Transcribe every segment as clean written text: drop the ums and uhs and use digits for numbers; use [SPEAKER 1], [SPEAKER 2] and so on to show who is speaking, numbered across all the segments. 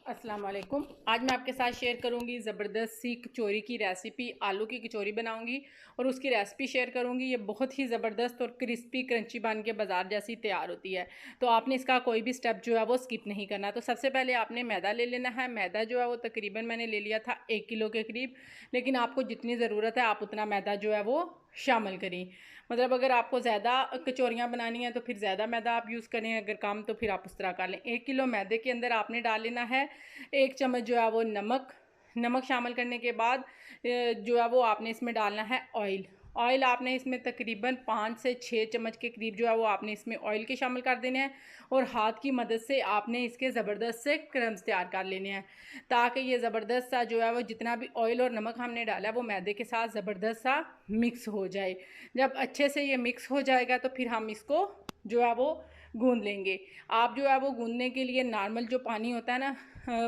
[SPEAKER 1] अस्सलाम वालेकुम। आज मैं आपके साथ शेयर करूंगी ज़बरदस्त सी कचौरी की रेसिपी। आलू की कचौरी बनाऊंगी और उसकी रेसिपी शेयर करूंगी। ये बहुत ही ज़बरदस्त और क्रिस्पी क्रंची बन के बाज़ार जैसी तैयार होती है। तो आपने इसका कोई भी स्टेप जो है वो स्किप नहीं करना। तो सबसे पहले आपने मैदा ले लेना है। मैदा जो है वो तकरीबन मैंने ले लिया था 1 किलो के करीब, लेकिन आपको जितनी ज़रूरत है आप उतना मैदा जो है वो शामिल करें। मतलब अगर आपको ज़्यादा कचौरियाँ बनानी है तो फिर ज़्यादा मैदा आप यूज़ करें, अगर कम तो फिर आप उस तरह कर लें। 1 किलो मैदे के अंदर आपने डाल लेना है 1 चम्मच जो है वो नमक शामिल करने के बाद जो है वो आपने इसमें डालना है ऑयल आपने इसमें तकरीबन 5 से 6 चम्मच के करीब जो है वो आपने इसमें ऑयल के शामिल कर देने हैं और हाथ की मदद से आपने इसके ज़बरदस्त से क्रम्स तैयार कर लेने हैं, ताकि ये ज़बरदस्त सा जो है वो जितना भी ऑयल और नमक हमने डाला है वो मैदे के साथ ज़बरदस्त सा मिक्स हो जाए। जब अच्छे से ये मिक्स हो जाएगा तो फिर हम इसको जो है वो गूंद लेंगे। आप जो है वो गूंदने के लिए नॉर्मल जो पानी होता है ना,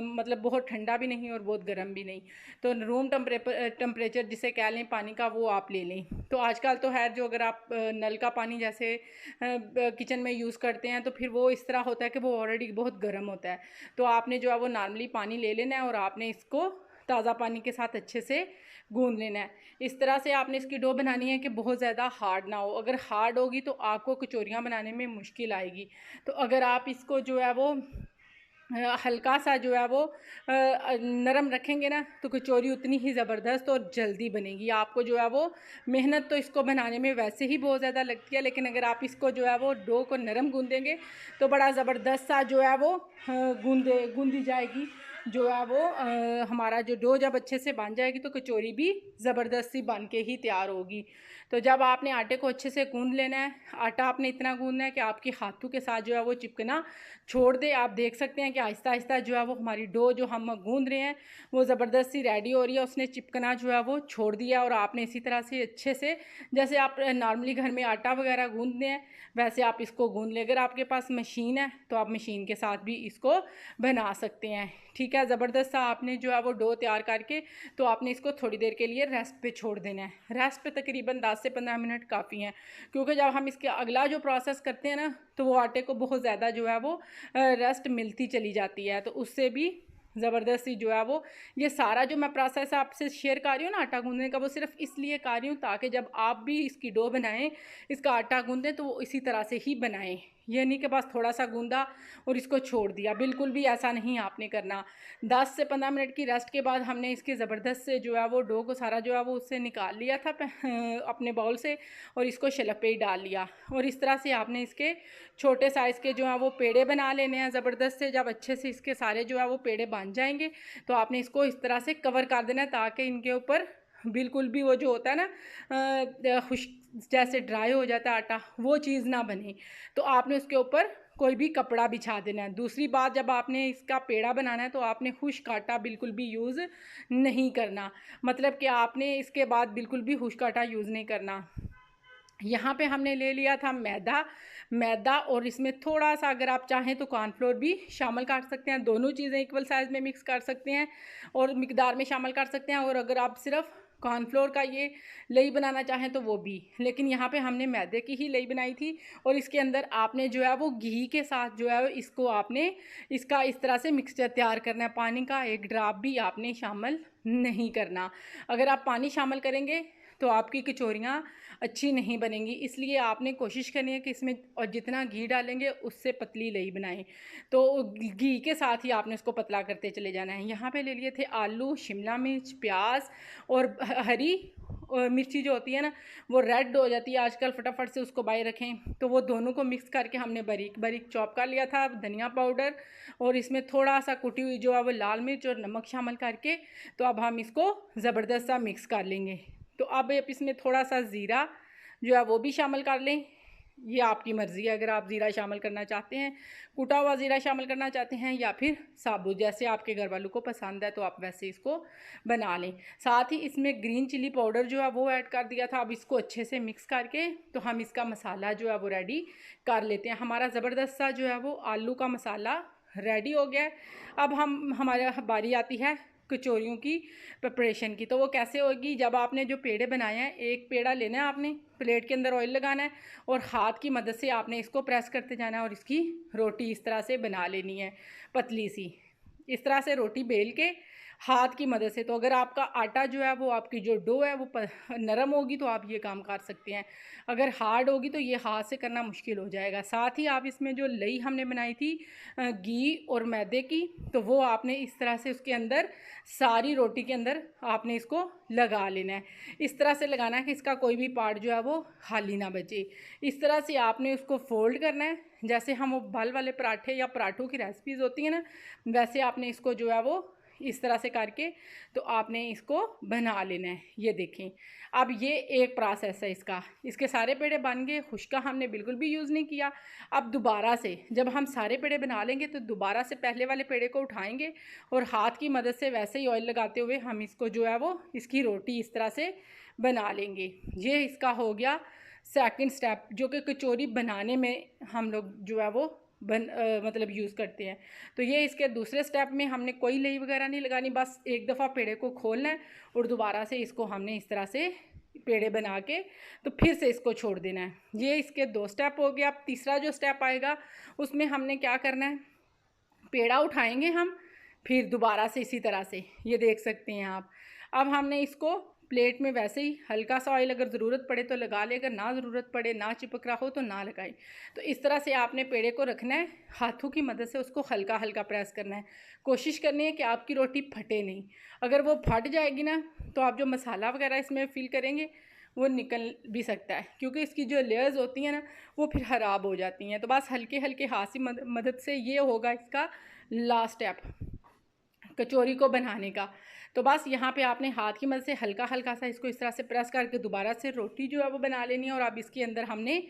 [SPEAKER 1] मतलब बहुत ठंडा भी नहीं और बहुत गर्म भी नहीं, तो रूम टेम्परेचर जिसे कह लें पानी का वो आप ले लें। तो आजकल तो है जो अगर आप नल का पानी जैसे किचन में यूज़ करते हैं तो फिर वो इस तरह होता है कि वो ऑलरेडी बहुत गर्म होता है। तो आपने जो है वो नॉर्मली पानी ले लेना है और आपने इसको ताज़ा पानी के साथ अच्छे से गूंद लेना है। इस तरह से आपने इसकी डो बनानी है कि बहुत ज़्यादा हार्ड ना हो। अगर हार्ड होगी तो आपको कचौरियाँ बनाने में मुश्किल आएगी। तो अगर आप इसको जो है वो हल्का सा जो है वो नरम रखेंगे ना तो कचौरी उतनी ही ज़बरदस्त और जल्दी बनेगी। आपको जो है वो मेहनत तो इसको बनाने में वैसे ही बहुत ज़्यादा लगती है, लेकिन अगर आप इसको जो है वो डो को नरम गूंदेंगे तो बड़ा ज़बरदस्त सा जो है वो गूंदी जाएगी। जो है वो हमारा जो डो जब अच्छे से बन जाएगी तो कचौरी भी ज़बरदस्त सी बन के ही तैयार होगी। तो जब आपने आटे को अच्छे से गूंद लेना है, आटा आपने इतना गूंदना है कि आपके हाथों के साथ जो है वो चिपकना छोड़ दे। आप देख सकते हैं कि आहिस्ता आहिस्ता जो है वो हमारी डो जो हम गूंद रहे हैं वो ज़बरदस्त सी रेडी हो रही है, उसने चिपकना जो है वो छोड़ दिया। और आपने इसी तरह से अच्छे से जैसे आप नॉर्मली घर में आटा वगैरह गूंदते हैं वैसे आप इसको गूंद लें। अगर आपके पास मशीन है तो आप मशीन के साथ भी इसको बना सकते हैं। ठीक है, ज़बरदस्त सा आपने जो है वो डो तैयार करके तो आपने इसको थोड़ी देर के लिए रेस्ट पे छोड़ देना है। रेस्ट पे तकरीबन 10 से 15 मिनट काफ़ी हैं, क्योंकि जब हम इसके अगला जो प्रोसेस करते हैं ना तो वो आटे को बहुत ज़्यादा जो है वो रेस्ट मिलती चली जाती है। तो उससे भी ज़बरदस्ती जो है वो ये सारा जो मैं प्रोसेस आपसे शेयर कर रही हूँ ना आटा गूंदने का, वो सिर्फ इसलिए कर रही हूँ ताकि जब आप भी इसकी डो बनाएं, इसका आटा गूंदें तो वो इसी तरह से ही बनाएं। ये नहीं कि बस थोड़ा सा गूंदा और इसको छोड़ दिया, बिल्कुल भी ऐसा नहीं आपने करना। 10 से 15 मिनट की रेस्ट के बाद हमने इसके ज़बरदस्त से जो है वो डो को सारा जो है वो उससे निकाल लिया था अपने बाउल से और इसको शलप पे ही डाल लिया। और इस तरह से आपने इसके छोटे साइज़ के जो है वो पेड़े बना लेने हैं ज़बरदस्त से। जब अच्छे से इसके सारे जो है वो पेड़े बन जाएंगे तो आपने इसको इस तरह से कवर कर देना है ताकि इनके ऊपर बिल्कुल भी वो जो होता है ना खुश्क जैसे ड्राई हो जाता है आटा, वो चीज़ ना बने। तो आपने उसके ऊपर कोई भी कपड़ा बिछा देना है। दूसरी बात, जब आपने इसका पेड़ा बनाना है तो आपने खुश्क आटा बिल्कुल भी यूज़ नहीं करना, मतलब कि आपने इसके बाद बिल्कुल भी खुश्क आटा यूज़ नहीं करना। यहाँ पे हमने ले लिया था मैदा और इसमें थोड़ा सा अगर आप चाहें तो कॉर्नफ्लोर भी शामिल कर सकते हैं। दोनों चीज़ें इक्वल साइज़ में मिक्स कर सकते हैं और मिकदार में शामिल कर सकते हैं। और अगर आप सिर्फ कॉर्नफ्लोर का ये लई बनाना चाहें तो वो भी, लेकिन यहाँ पे हमने मैदे की ही लई बनाई थी। और इसके अंदर आपने जो है वो घी के साथ जो है इसको आपने इसका इस तरह से मिक्सचर तैयार करना है। पानी का एक ड्रॉप भी आपने शामिल नहीं करना। अगर आप पानी शामिल करेंगे तो आपकी कचौरियाँ अच्छी नहीं बनेंगी, इसलिए आपने कोशिश करनी है कि इसमें और जितना घी डालेंगे उससे पतली लई बनाएं। तो घी के साथ ही आपने उसको पतला करते चले जाना है। यहाँ पे ले लिए थे आलू, शिमला मिर्च, प्याज और हरी और मिर्ची जो होती है ना वो रेड हो जाती है आजकल, फटाफट से उसको बाय रखें। तो वो दोनों को मिक्स करके हमने बारीक बारीक चॉप कर लिया था। धनिया पाउडर और इसमें थोड़ा सा कुटी हुई जो है वो लाल मिर्च और नमक शामिल करके तो अब हम इसको ज़बरदस्त सा मिक्स कर लेंगे। तो अब इसमें थोड़ा सा ज़ीरा जो है वो भी शामिल कर लें। ये आपकी मर्ज़ी है, अगर आप ज़ीरा शामिल करना चाहते हैं, कुटा हुआ ज़ीरा शामिल करना चाहते हैं या फिर साबुत, जैसे आपके घर वालों को पसंद है तो आप वैसे इसको बना लें। साथ ही इसमें ग्रीन चिली पाउडर जो है वो ऐड कर दिया था। अब इसको अच्छे से मिक्स करके तो हम इसका मसाला जो है वो रेडी कर लेते हैं। हमारा ज़बरदस्त सा जो है वो आलू का मसाला रेडी हो गया है। अब हमारे बारी आती है कचौरियों की प्रिपरेशन की। तो वो कैसे होगी, जब आपने जो पेड़े बनाए हैं, एक पेड़ा लेना है, आपने प्लेट के अंदर ऑयल लगाना है और हाथ की मदद से आपने इसको प्रेस करते जाना है और इसकी रोटी इस तरह से बना लेनी है पतली सी। इस तरह से रोटी बेल के हाथ की मदद से। तो अगर आपका आटा जो है वो, आपकी जो डो है वो नरम होगी तो आप ये काम कर सकते हैं। अगर हार्ड होगी तो ये हाथ से करना मुश्किल हो जाएगा। साथ ही आप इसमें जो लई हमने बनाई थी घी और मैदे की, तो वो आपने इस तरह से उसके अंदर सारी रोटी के अंदर आपने इसको लगा लेना है। इस तरह से लगाना है कि इसका कोई भी पार्ट जो है वो खाली ना बचे। इस तरह से आपने उसको फोल्ड करना है, जैसे हम वो बल वाले पराठे या पराठों की रेसिपीज़ होती हैं ना, वैसे आपने इसको जो है वो इस तरह से करके तो आपने इसको बना लेना है। ये देखें, अब ये एक प्रोसेस है इसका। इसके सारे पेड़े बन गए, खुश्का हमने बिल्कुल भी यूज़ नहीं किया। अब दोबारा से जब हम सारे पेड़े बना लेंगे तो दोबारा से पहले वाले पेड़े को उठाएंगे और हाथ की मदद से वैसे ही ऑयल लगाते हुए हम इसको जो है वो इसकी रोटी इस तरह से बना लेंगे। ये इसका हो गया सेकंड स्टेप, जो कि कचौरी बनाने में हम लोग जो है वो मतलब यूज़ करते हैं। तो ये इसके दूसरे स्टेप में हमने कोई लई वगैरह नहीं लगानी, बस एक दफ़ा पेड़े को खोलना है और दोबारा से इसको हमने इस तरह से पेड़े बना के तो फिर से इसको छोड़ देना है। ये इसके 2 स्टेप हो गया। अब तीसरा जो स्टेप आएगा उसमें हमने क्या करना है, पेड़ा उठाएंगे हम, फिर दोबारा से इसी तरह से, ये देख सकते हैं आप। अब हमने इसको प्लेट में वैसे ही हल्का सा ऑयल अगर ज़रूरत पड़े तो लगा ले, अगर ना ज़रूरत पड़े, ना चिपक रहा हो तो ना लगाएं। तो इस तरह से आपने पेड़े को रखना है, हाथों की मदद से उसको हल्का हल्का प्रेस करना है। कोशिश करनी है कि आपकी रोटी फटे नहीं। अगर वो फट जाएगी ना तो आप जो मसाला वगैरह इसमें फिल करेंगे वो निकल भी सकता है, क्योंकि इसकी जो लेयर्स होती हैं ना वो फिर ख़राब हो जाती हैं। तो बस हल्के हल्के हाथ की मदद से ये होगा इसका लास्ट स्टेप कचौरी को बनाने का। तो बस यहाँ पे आपने हाथ की मदद से हल्का हल्का सा इसको इस तरह से प्रेस करके दोबारा से रोटी जो है वो बना लेनी है। और अब इसके अंदर हमने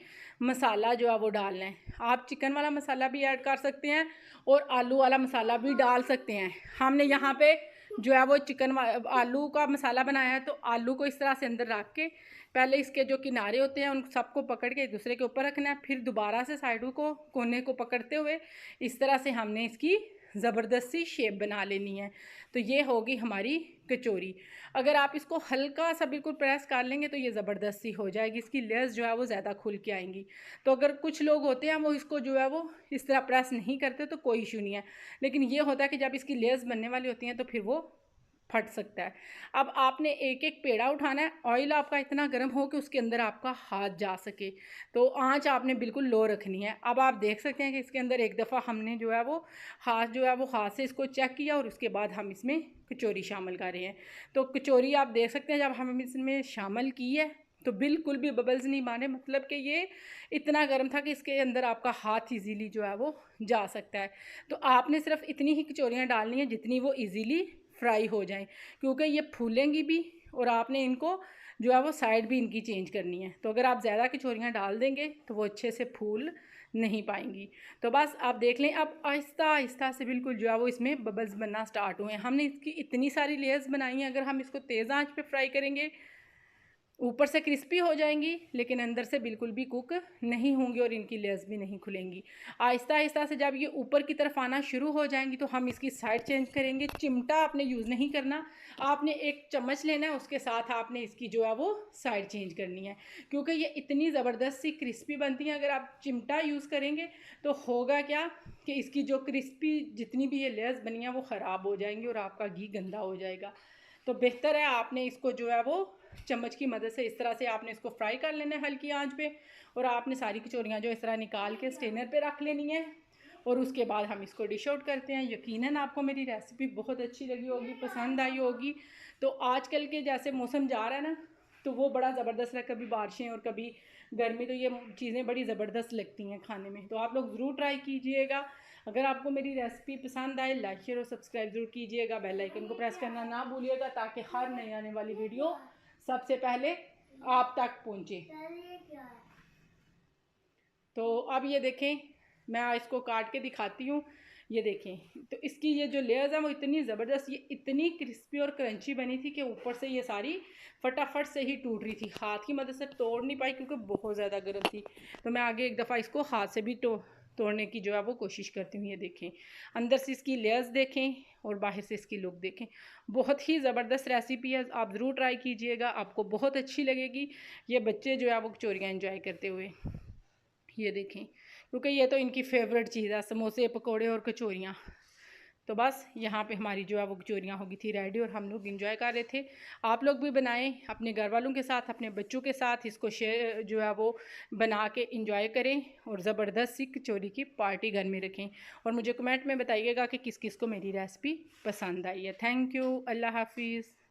[SPEAKER 1] मसाला जो है वो डालना है। आप चिकन वाला मसाला भी ऐड कर सकते हैं और आलू वाला मसाला भी डाल सकते हैं। हमने यहाँ पे जो है वो आलू का मसाला बनाया है। तो आलू को इस तरह से अंदर रख के पहले इसके जो किनारे होते हैं उन सबको पकड़ के एक दूसरे के ऊपर रखना है, फिर दोबारा से साइडों को, कोने को पकड़ते हुए इस तरह से हमने इसकी ज़बरदस्ती शेप बना लेनी है। तो ये होगी हमारी कचौरी। अगर आप इसको हल्का सा बिल्कुल प्रेस कर लेंगे तो ये ज़बरदस्ती हो जाएगी, इसकी लेयर्स जो है वो ज़्यादा खुल के आएंगी। तो अगर कुछ लोग होते हैं वो इसको जो है वो इस तरह प्रेस नहीं करते तो कोई इशू नहीं है, लेकिन ये होता है कि जब इसकी लेयर्स बनने वाली होती हैं तो फिर वो फट सकता है। अब आपने एक एक पेड़ा उठाना है, ऑयल आपका इतना गर्म हो कि उसके अंदर आपका हाथ जा सके। तो आंच आपने बिल्कुल लो रखनी है। अब आप देख सकते हैं कि इसके अंदर एक दफ़ा हमने जो है वो हाथ से इसको चेक किया और उसके बाद हम इसमें कचौरी शामिल कर रहे हैं। तो कचौरी आप देख सकते हैं जब हम इसमें शामिल की है तो बिल्कुल भी बबल्स नहीं मारे, मतलब कि ये इतना गर्म था कि इसके अंदर आपका हाथ इजीली जो है वो जा सकता है। तो आपने सिर्फ इतनी ही कचौरियाँ डालनी है जितनी वो इजीली फ्राई हो जाएं, क्योंकि ये फूलेंगी भी और आपने इनको जो है वो साइड भी इनकी चेंज करनी है। तो अगर आप ज़्यादा कचौरियाँ डाल देंगे तो वो अच्छे से फूल नहीं पाएंगी। तो बस आप देख लें, अब आहिस्ता आहिस्ता से बिल्कुल जो है वो इसमें बबल्स बनना स्टार्ट हुए हैं। हमने इसकी इतनी सारी लेयर्स बनाई हैं, अगर हम इसको तेज़ आंच पे फ्राई करेंगे ऊपर से क्रिस्पी हो जाएंगी लेकिन अंदर से बिल्कुल भी कुक नहीं होंगी और इनकी लेयर्स भी नहीं खुलेंगी। आहिस्ता आहिस्ता से जब ये ऊपर की तरफ आना शुरू हो जाएंगी तो हम इसकी साइड चेंज करेंगे। चिमटा आपने यूज़ नहीं करना, आपने एक चम्मच लेना है, उसके साथ आपने इसकी जो है वो साइड चेंज करनी है, क्योंकि ये इतनी ज़बरदस्त सी क्रिस्पी बनती हैं। अगर आप चिमटा यूज़ करेंगे तो होगा क्या कि इसकी जो क्रिस्पी जितनी भी ये लेयर्स बनी हैं वो ख़राब हो जाएंगी और आपका घी गंदा हो जाएगा। तो बेहतर है आपने इसको जो है वो चम्मच की मदद से इस तरह से आपने इसको फ्राई कर लेना है हल्की आंच पे। और आपने सारी कचौरियाँ जो इस तरह निकाल के स्टेनर पे रख लेनी है और उसके बाद हम इसको डिश आउट करते हैं। यकीनन आपको मेरी रेसिपी बहुत अच्छी लगी होगी, पसंद आई होगी। तो आजकल के जैसे मौसम जा रहा है ना तो वो बड़ा ज़बरदस्त है, कभी बारिशें और कभी गर्मी, तो ये चीज़ें बड़ी ज़बरदस्त लगती हैं खाने में। तो आप लोग ज़रूर ट्राई कीजिएगा। अगर आपको मेरी रेसिपी पसंद आए लाइक शेयर और सब्सक्राइब ज़रूर कीजिएगा, बेल आइकन को प्रेस करना ना भूलिएगा ताकि हर नई आने वाली वीडियो सबसे पहले आप तक पहुँचे। तो अब ये देखें, मैं इसको काट के दिखाती हूँ। ये देखें, तो इसकी ये जो लेयर्स हैं वो इतनी ज़बरदस्त, ये इतनी क्रिस्पी और क्रंची बनी थी कि ऊपर से ये सारी फटाफट से ही टूट रही थी। हाथ की मदद से तोड़ नहीं पाई क्योंकि बहुत ज़्यादा गर्म थी। तो मैं आगे एक दफ़ा इसको हाथ से भी तोड़ने की जो है वो कोशिश करती हूँ। ये देखें, अंदर से इसकी लेयर्स देखें और बाहर से इसकी लुक देखें। बहुत ही ज़बरदस्त रेसिपी है, आप ज़रूर ट्राई कीजिएगा, आपको बहुत अच्छी लगेगी। ये बच्चे जो है वो कचौरियाँ एंजॉय करते हुए, ये देखें, क्योंकि ये तो इनकी फेवरेट चीज़ है, समोसे, पकोड़े और कचौरियाँ। तो बस यहाँ पे हमारी जो है वो कचौरियाँ हो गई थी रेडी और हम लोग इंजॉय कर रहे थे। आप लोग भी बनाएं अपने घर वालों के साथ, अपने बच्चों के साथ, इसको शेयर जो है वो बना के इंजॉय करें और ज़बरदस्त सी कचौरी की पार्टी घर में रखें। और मुझे कमेंट में बताइएगा कि किस किस को मेरी रेसिपी पसंद आई है। Thank you. अल्लाह हाफिज़।